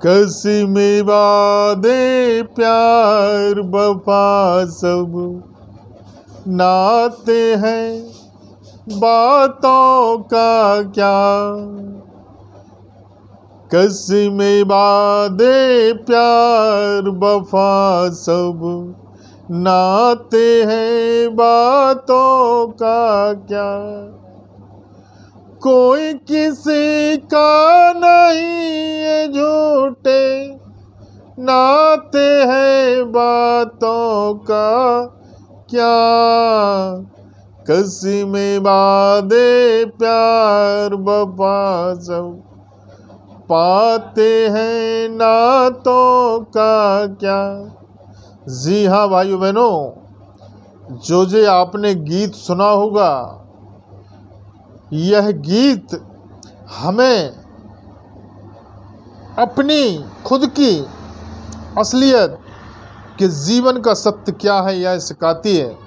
कैसी में वादे प्यार वफा सब नाते हैं, बातों का क्या। कैसी में वादे प्यार वफा सब नाते हैं, बातों का क्या। कोई किसी का नहीं ये झूठे नाते हैं, बातों का क्या। किसी में वादे प्यार वफा सब पाते हैं, नातों का क्या। जी हाँ भाइयों बहनों, जो आपने गीत सुना होगा, यह गीत हमें अपनी खुद की असलियत कि जीवन का सत्य क्या है यह सिखाती है।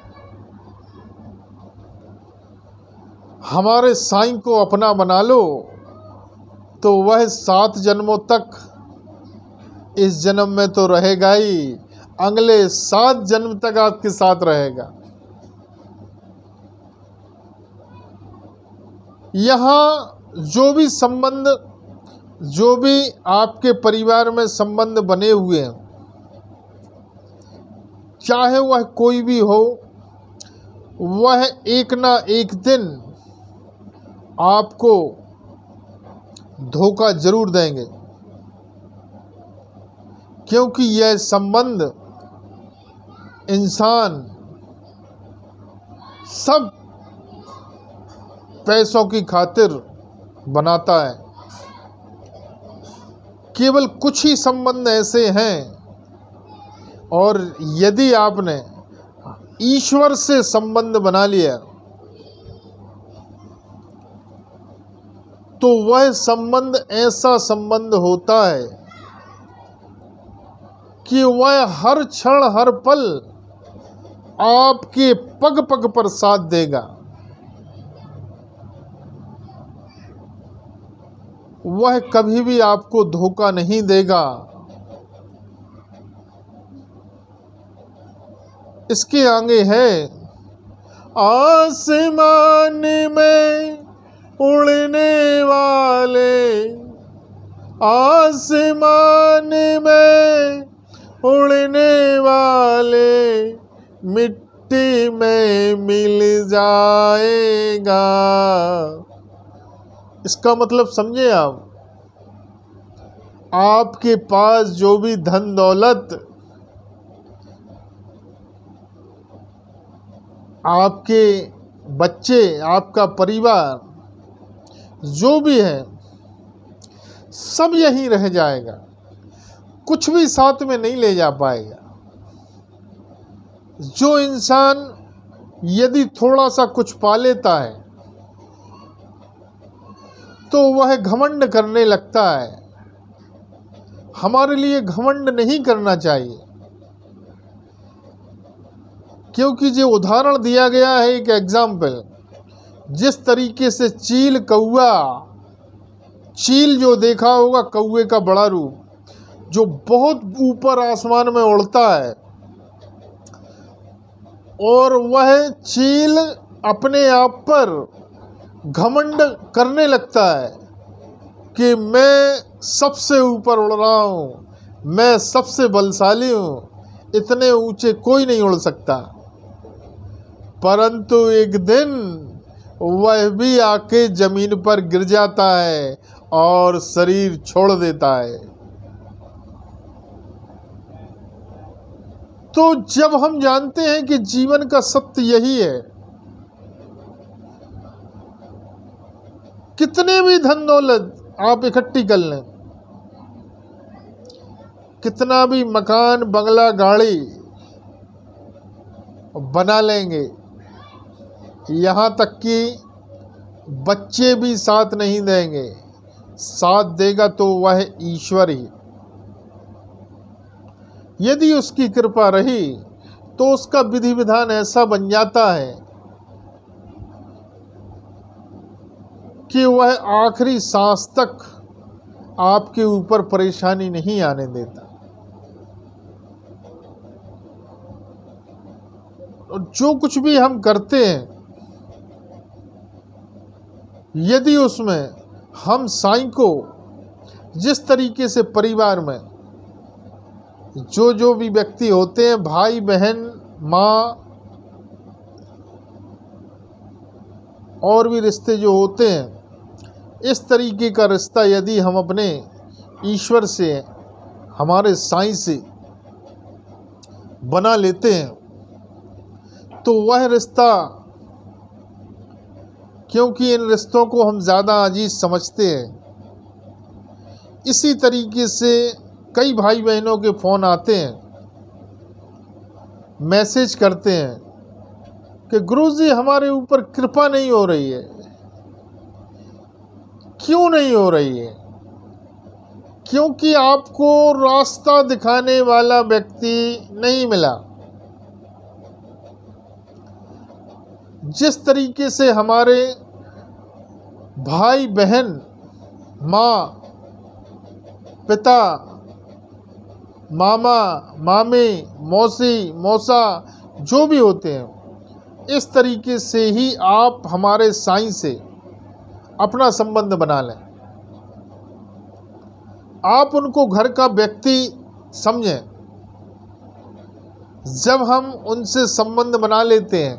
हमारे साईं को अपना बना लो तो वह 7 जन्मों तक इस जन्म में तो रहेगा ही, अगले 7 जन्म तक आपके साथ रहेगा। यहाँ जो भी संबंध, जो भी आपके परिवार में संबंध बने हुए हैं, चाहे वह कोई भी हो, वह एक ना एक दिन आपको धोखा जरूर देंगे, क्योंकि यह संबंध इंसान सब पैसों की खातिर बनाता है। केवल कुछ ही संबंध ऐसे हैं, और यदि आपने ईश्वर से संबंध बना लिया तो वह संबंध ऐसा संबंध होता है कि वह हर क्षण हर पल आपके पग पग पर साथ देगा। वह कभी भी आपको धोखा नहीं देगा। इसके आगे है, आसमान में उड़ने वाले, आसमान में उड़ने वाले, मिट्टी में मिल जाएगा। इसका मतलब समझे आप, आपके पास जो भी धन दौलत, आपके बच्चे, आपका परिवार जो भी है, सब यहीं रह जाएगा, कुछ भी साथ में नहीं ले जा पाएगा। जो इंसान यदि थोड़ा सा कुछ पा लेता है तो वह घमंड करने लगता है। हमारे लिए घमंड नहीं करना चाहिए, क्योंकि जो उदाहरण दिया गया है, एक एग्जाम्पल, जिस तरीके से चील कौआ, चील जो देखा होगा कौए का बड़ा रूप, जो बहुत ऊपर आसमान में उड़ता है, और वह चील अपने आप पर घमंड करने लगता है कि मैं सबसे ऊपर उड़ रहा हूँ, मैं सबसे बलशाली हूँ, इतने ऊंचे कोई नहीं उड़ सकता। परंतु एक दिन वह भी आके जमीन पर गिर जाता है और शरीर छोड़ देता है। तो जब हम जानते हैं कि जीवन का सत्य यही है, कितने भी धन दौलत आप इकट्ठी कर लें, कितना भी मकान बंगला गाड़ी बना लेंगे, यहाँ तक कि बच्चे भी साथ नहीं देंगे, साथ देगा तो वह ईश्वर ही। यदि उसकी कृपा रही तो उसका विधि विधान ऐसा बन जाता है कि वह आखिरी सांस तक आपके ऊपर परेशानी नहीं आने देता। और जो कुछ भी हम करते हैं, यदि उसमें हम साईं को जिस तरीके से परिवार में जो भी व्यक्ति होते हैं, भाई बहन, माँ और भी रिश्ते जो होते हैं, इस तरीके का रिश्ता यदि हम अपने ईश्वर से, हमारे साईं से बना लेते हैं, तो वह रिश्ता, क्योंकि इन रिश्तों को हम ज़्यादा अजीज समझते हैं, इसी तरीके से कई भाई बहनों के फ़ोन आते हैं, मैसेज करते हैं कि गुरुजी हमारे ऊपर कृपा नहीं हो रही है। क्यों नहीं हो रही है? क्योंकि आपको रास्ता दिखाने वाला व्यक्ति नहीं मिला। जिस तरीके से हमारे भाई बहन, माँ पिता, मामा मामी, मौसी मौसा जो भी होते हैं, इस तरीके से ही आप हमारे साईं से अपना संबंध बना लें। आप उनको घर का व्यक्ति समझें। जब हम उनसे संबंध बना लेते हैं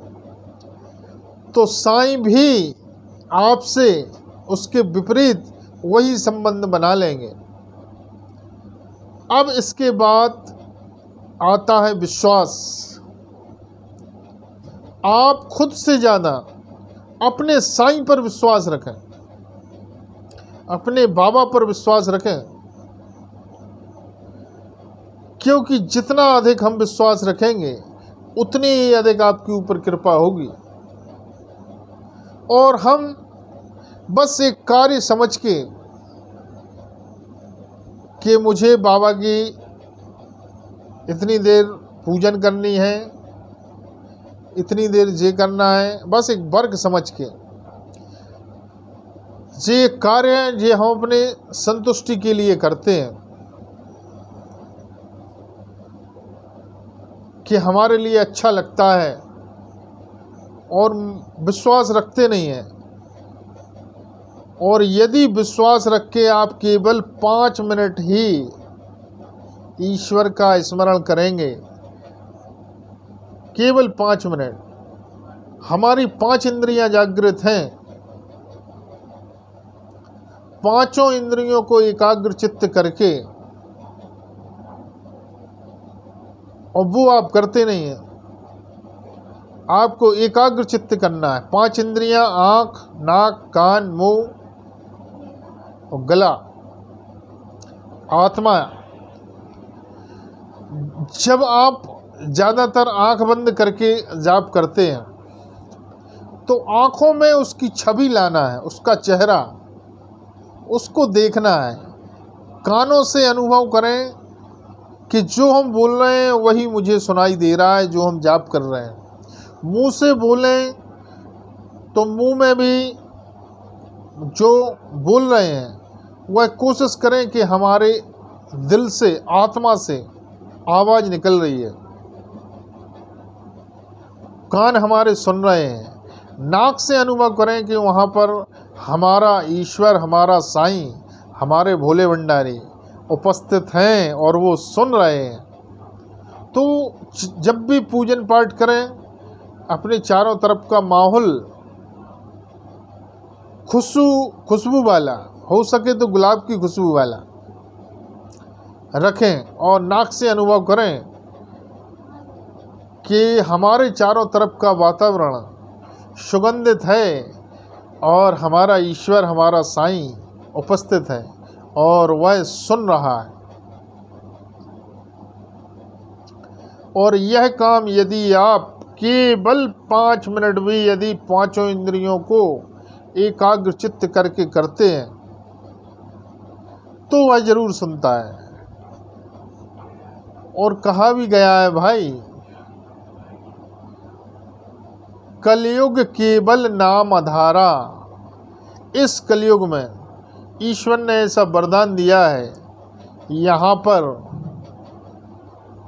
तो साईं भी आपसे उसके विपरीत वही संबंध बना लेंगे। अब इसके बाद आता है विश्वास। आप खुद से ज़्यादा अपने साईं पर विश्वास रखें, अपने बाबा पर विश्वास रखें, क्योंकि जितना अधिक हम विश्वास रखेंगे उतनी ही अधिक आपके ऊपर कृपा होगी। और हम बस एक कार्य समझ के कि मुझे बाबा की इतनी देर पूजन करनी है, इतनी देर ये करना है, बस एक वर्ग समझ के ये कार्य है जो हम अपने संतुष्टि के लिए करते हैं, कि हमारे लिए अच्छा लगता है, और विश्वास रखते नहीं हैं। और यदि विश्वास रख के आप केवल 5 मिनट ही ईश्वर का स्मरण करेंगे, केवल 5 मिनट, हमारी 5 इंद्रियां जागृत हैं, पांचों इंद्रियों को एकाग्र चित्त करके, और वो आप करते नहीं हैं। आपको एकाग्र चित्त करना है। 5 इंद्रियां, आँख, नाक, कान, मुंह और गला, आत्मा। जब आप ज़्यादातर आँख बंद करके जाप करते हैं तो आँखों में उसकी छवि लाना है, उसका चेहरा, उसको देखना है। कानों से अनुभव करें कि जो हम बोल रहे हैं वही मुझे सुनाई दे रहा है, जो हम जाप कर रहे हैं। मुंह से बोलें तो मुंह में भी जो बोल रहे हैं वह कोशिश करें कि हमारे दिल से, आत्मा से आवाज़ निकल रही है। कान हमारे सुन रहे हैं। नाक से अनुभव करें कि वहाँ पर हमारा ईश्वर, हमारा साईं, हमारे भोले भंडारी उपस्थित हैं और वो सुन रहे हैं। तो जब भी पूजन पाठ करें, अपने चारों तरफ का माहौल खुशबू वाला, हो सके तो गुलाब की खुशबू वाला रखें, और नाक से अनुभव करें कि हमारे चारों तरफ का वातावरण सुगंधित है और हमारा ईश्वर, हमारा साईं उपस्थित है और वह सुन रहा है। और यह काम यदि आप केवल 5 मिनट भी यदि पांचों इंद्रियों को एकाग्र चित्त करके करते हैं तो वह जरूर सुनता है। और कहा भी गया है भाई, कलयुग केवल नाम आधारा। इस कलयुग में ईश्वर ने ऐसा वरदान दिया है, यहाँ पर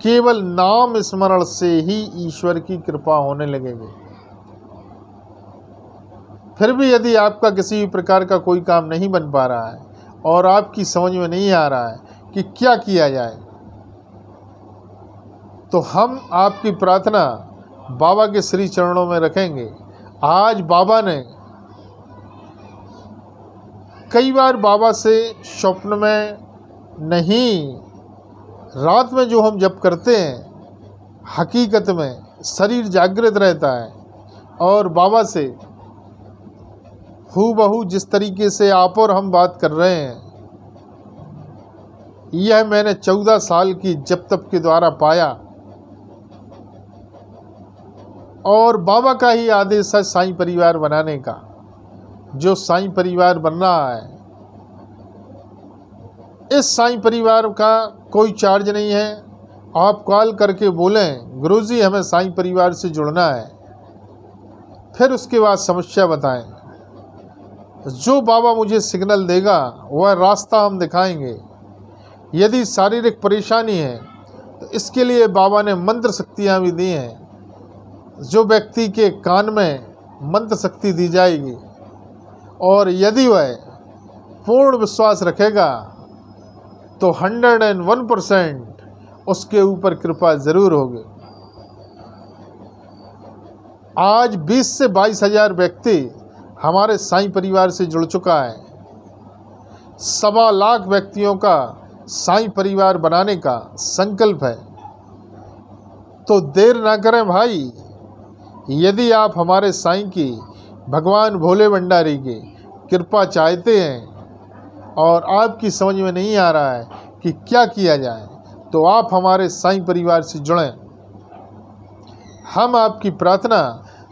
केवल नाम स्मरण से ही ईश्वर की कृपा होने लगेगी। फिर भी यदि आपका किसी भी प्रकार का कोई काम नहीं बन पा रहा है और आपकी समझ में नहीं आ रहा है कि क्या किया जाए, तो हम आपकी प्रार्थना बाबा के श्री चरणों में रखेंगे। आज बाबा ने कई बार बाबा से स्वप्न में नहीं, रात में जो हम जप करते हैं, हकीकत में शरीर जागृत रहता है और बाबा से हूबहू जिस तरीके से आप और हम बात कर रहे हैं, यह मैंने 14 साल की जप तप के द्वारा पाया। और बाबा का ही आदेश है साईं परिवार बनाने का। जो साईं परिवार बन रहा है, इस साईं परिवार का कोई चार्ज नहीं है। आप कॉल करके बोलें गुरुजी हमें साईं परिवार से जुड़ना है, फिर उसके बाद समस्या बताएं। जो बाबा मुझे सिग्नल देगा वह रास्ता हम दिखाएंगे। यदि शारीरिक परेशानी है तो इसके लिए बाबा ने मंत्र शक्तियाँ भी दी हैं। जो व्यक्ति के कान में मंत्र शक्ति दी जाएगी और यदि वह पूर्ण विश्वास रखेगा तो 101% उसके ऊपर कृपा ज़रूर होगी। आज 20 से 22 हज़ार व्यक्ति हमारे साईं परिवार से जुड़ चुका है। 1.25 लाख व्यक्तियों का साईं परिवार बनाने का संकल्प है। तो देर ना करें भाई, यदि आप हमारे साईं की, भगवान भोले भंडारी की कृपा चाहते हैं और आपकी समझ में नहीं आ रहा है कि क्या किया जाए, तो आप हमारे साईं परिवार से जुड़ें। हम आपकी प्रार्थना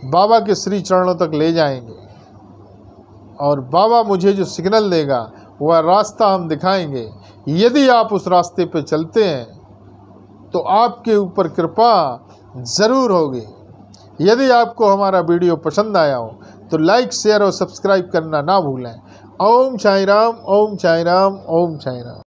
बाबा के श्री चरणों तक ले जाएंगे और बाबा मुझे जो सिग्नल देगा वह रास्ता हम दिखाएंगे। यदि आप उस रास्ते पर चलते हैं तो आपके ऊपर कृपा ज़रूर होगी। यदि आपको हमारा वीडियो पसंद आया हो तो लाइक, शेयर और सब्सक्राइब करना ना भूलें। ओम साईं राम, ओम साईं राम, ओम साईं राम।